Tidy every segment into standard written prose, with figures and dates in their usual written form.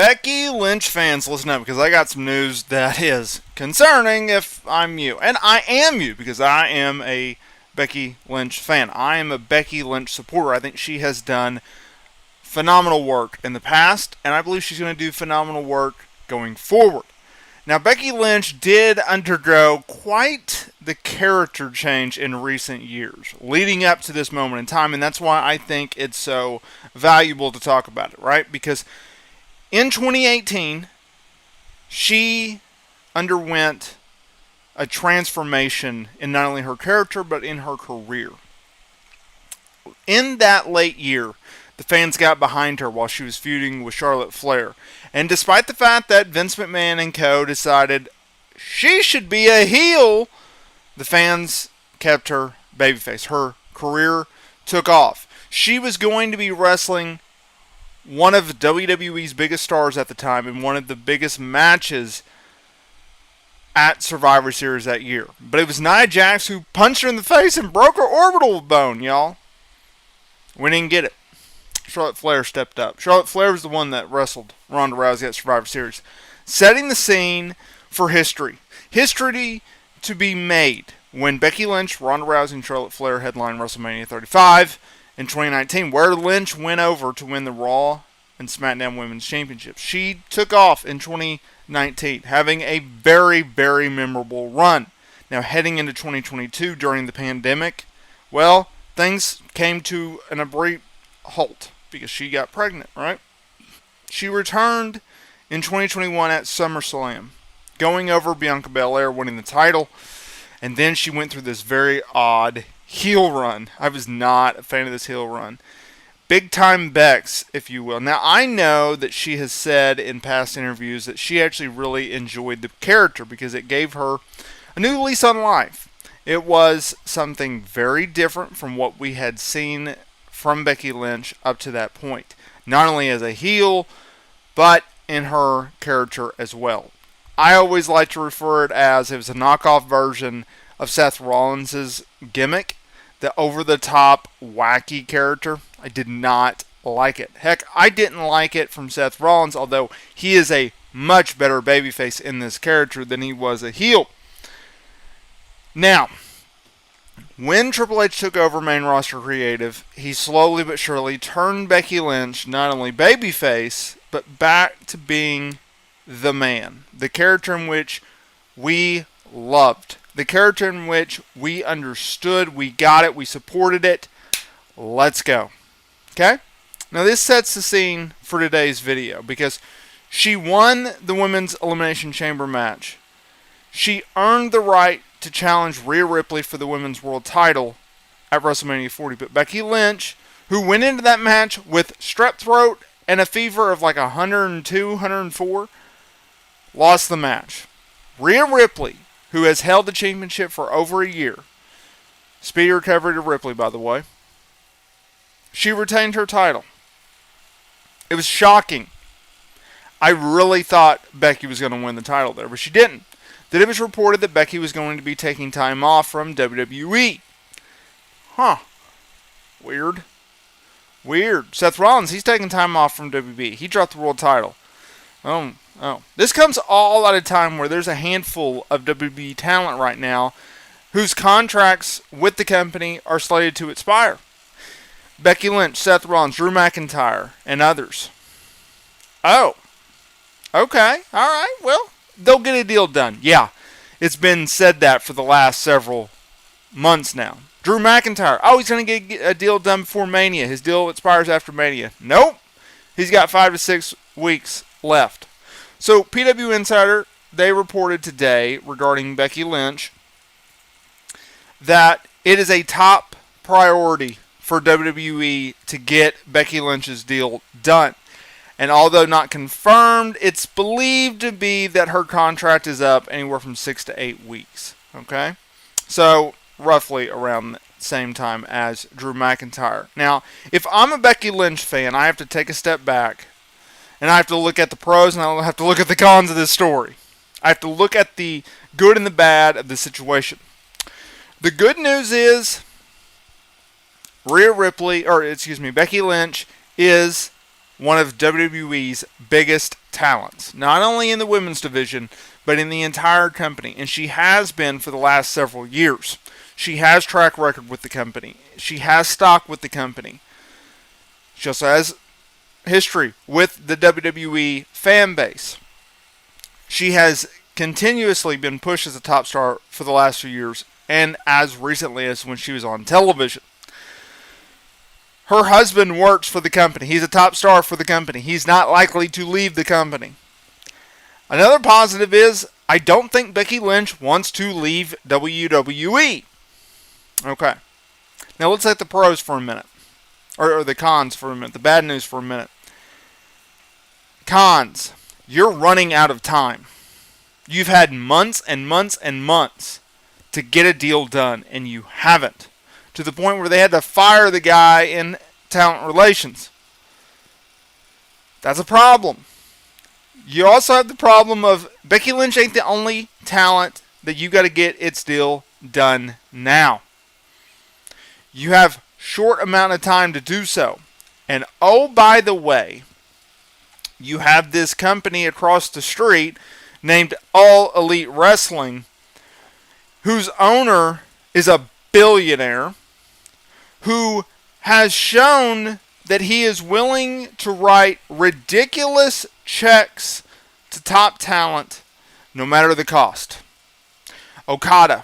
Becky Lynch fans, listen up, because I got some news that is concerning if I'm you. And I am you, because I am a Becky Lynch fan. I am a Becky Lynch supporter. I think she has done phenomenal work in the past, and I believe she's going to do phenomenal work going forward. Now, Becky Lynch did undergo quite the character change in recent years, leading up to this moment in time, and that's why I think it's so valuable to talk about it, right? Because in 2018, she underwent a transformation in not only her character, but in her career. In that late year, the fans got behind her while she was feuding with Charlotte Flair. And despite the fact that Vince McMahon and co. decided she should be a heel, the fans kept her babyface. Her career took off. She was going to be wrestling one of WWE's biggest stars at the time in one of the biggest matches at Survivor Series that year. But it was Nia Jax who punched her in the face and broke her orbital bone, y'all. We didn't get it. Charlotte Flair stepped up. Charlotte Flair was the one that wrestled Ronda Rousey at Survivor Series, setting the scene for history. History to be made when Becky Lynch, Ronda Rousey, and Charlotte Flair headlined WrestleMania 35 in 2019, where Lynch went over to win the Raw and SmackDown Women's Championships. She took off in 2019, having a very, very memorable run. Now, heading into 2022 during the pandemic, well, things came to an abrupt halt because she got pregnant, right? She returned in 2021 at SummerSlam, going over Bianca Belair, winning the title, and then she went through this very odd heel run. I was not a fan of this heel run. Big time Bex, if you will. Now, I know that she has said in past interviews that she actually really enjoyed the character because it gave her a new lease on life. It was something very different from what we had seen from Becky Lynch up to that point. Not only as a heel, but in her character as well. I always like to refer it as it was a knockoff version of Seth Rollins' gimmick, the over-the-top, wacky character. I did not like it. Heck, I didn't like it from Seth Rollins, although he is a much better babyface in this character than he was a heel. Now, when Triple H took over main roster creative, he slowly but surely turned Becky Lynch not only babyface, but back to being the man. The character in which we loved. The character in which we understood, we got it, we supported it. Let's go. Okay? Now this sets the scene for today's video because she won the Women's Elimination Chamber match. She earned the right to challenge Rhea Ripley for the Women's World title at WrestleMania 40. But Becky Lynch, who went into that match with strep throat and a fever of like 102, 104, lost the match. Rhea Ripley, who has held the championship for over a year, speedy recovery to Ripley, by the way, she retained her title. It was shocking. I really thought Becky was going to win the title there, but she didn't. Then it was reported that Becky was going to be taking time off from WWE. Huh. Weird. Seth Rollins, he's taking time off from WWE. He dropped the world title. Oh. This comes all at a time where there's a handful of WWE talent right now whose contracts with the company are slated to expire. Becky Lynch, Seth Rollins, Drew McIntyre, and others. Oh. Okay. All right. Well, they'll get a deal done. Yeah, it's been said that for the last several months now. Drew McIntyre, he's going to get a deal done before Mania. His deal expires after Mania. Nope. He's got 5 to 6 weeks left. So, PW Insider, they reported today regarding Becky Lynch that it is a top priority for WWE to get Becky Lynch's deal done. And although not confirmed, it's believed to be that her contract is up anywhere from 6 to 8 weeks. Okay? So, roughly around the same time as Drew McIntyre. Now, if I'm a Becky Lynch fan, I have to take a step back. And I have to look at the pros and I have to look at the cons of this story. I have to look at the good and the bad of the situation. The good news is Becky Lynch is one of WWE's biggest talents, not only in the women's division, but in the entire company. And she has been for the last several years. She has track record with the company. She has stock with the company. She also has history with the WWE fan base. She has continuously been pushed as a top star for the last few years, and as recently as when she was on television. Her husband works for the company. He's a top star for the company. He's not likely to leave the company. Another positive is, I don't think Becky Lynch wants to leave WWE. Okay. Now let's hit the pros for a minute. Or the cons for a minute. The bad news for a minute. Cons. You're running out of time. You've had months and months and months to get a deal done, and you haven't. To the point where they had to fire the guy in talent relations. That's a problem. You also have the problem of Becky Lynch ain't the only talent that you got to get its deal done now. You have short amount of time to do so. And oh, by the way, you have this company across the street named All Elite Wrestling, whose owner is a billionaire who has shown that he is willing to write ridiculous checks to top talent no matter the cost. Okada,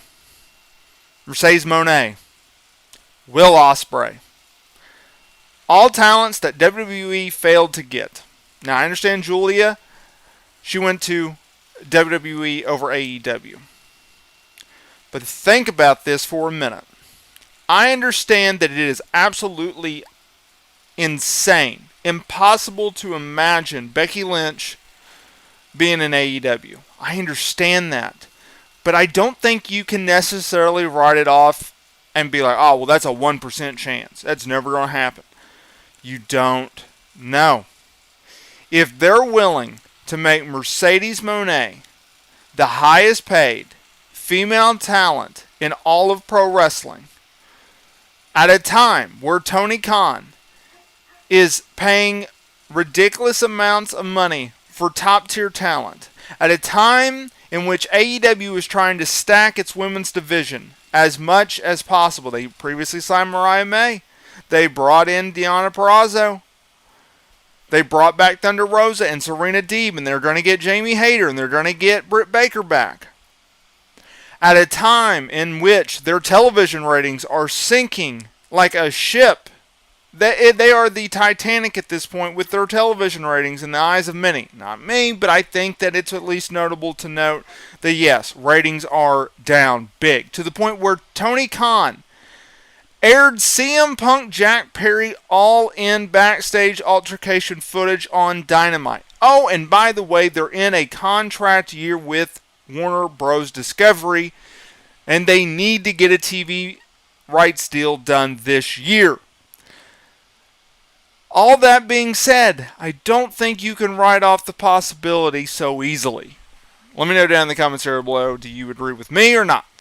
Mercedes Moné, Will Ospreay. All talents that WWE failed to get. Now I understand Julia, she went to WWE over AEW. But think about this for a minute. I understand that it is absolutely insane, impossible to imagine Becky Lynch being in AEW. I understand that. But I don't think you can necessarily write it off and be like, oh, well, that's a 1% chance. That's never going to happen. You don't know. If they're willing to make Mercedes Moné the highest paid female talent in all of pro wrestling, at a time where Tony Khan is paying ridiculous amounts of money for top tier talent, at a time in which AEW is trying to stack its women's division as much as possible. They previously signed Mariah May. They brought in Deonna Purrazzo. They brought back Thunder Rosa and Serena Deeb, and they're going to get Jamie Hayter, and they're going to get Britt Baker back. At a time in which their television ratings are sinking like a ship. They are the Titanic at this point with their television ratings in the eyes of many. Not me, but I think that it's at least notable to note that yes, ratings are down big. To the point where Tony Khan aired CM Punk Jack Perry all-in backstage altercation footage on Dynamite. Oh, and by the way, they're in a contract year with Warner Bros. Discovery, and they need to get a TV rights deal done this year. All that being said, I don't think you can write off the possibility so easily. Let me know down in the comments area below, do you agree with me or not?